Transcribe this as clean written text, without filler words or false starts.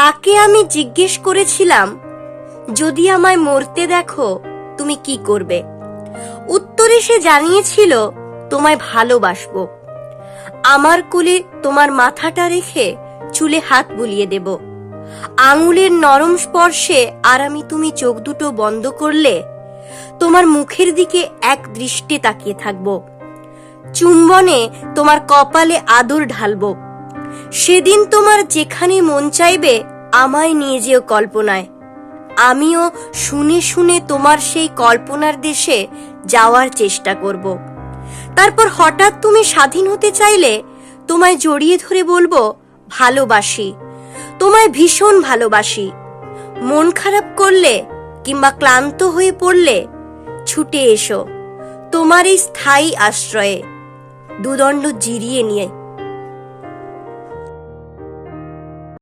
তাকে আমি জিজ্ঞেস করেছিলাম, যদি আমায় মরতে দেখো তুমি কি করবে? উত্তরে সে জানিয়েছিল, তোমায় ভালোবাসবো। আমার কোলে তোমার মাথাটা রেখে চুলে হাত বুলিয়ে দেব। আঙুলের নরম স্পর্শে আরামি তুমি চোখ দুটো বন্ধ করলে তোমার মুখের দিকে এক দৃষ্টে তাকিয়ে থাকব। চুম্বনে তোমার কপালে আদর ঢালব। সেদিন তোমার যেখানে মন চাইবে আমায় নিয়ে যেও কল্পনায়। আমিও শুনে শুনে তোমার সেই কল্পনার দেশে যাওয়ার চেষ্টা করব। তারপর হঠাৎ তুমি স্বাধীন হতে চাইলে তোমায় জড়িয়ে ধরে বলবো, ভালোবাসি, তোমায় ভীষণ ভালোবাসি। মন খারাপ করলে কিংবা ক্লান্ত হয়ে পড়লে ছুটে এসো তোমার এই স্থায়ী আশ্রয়ে, দুদণ্ড জিরিয়ে নিয়ে।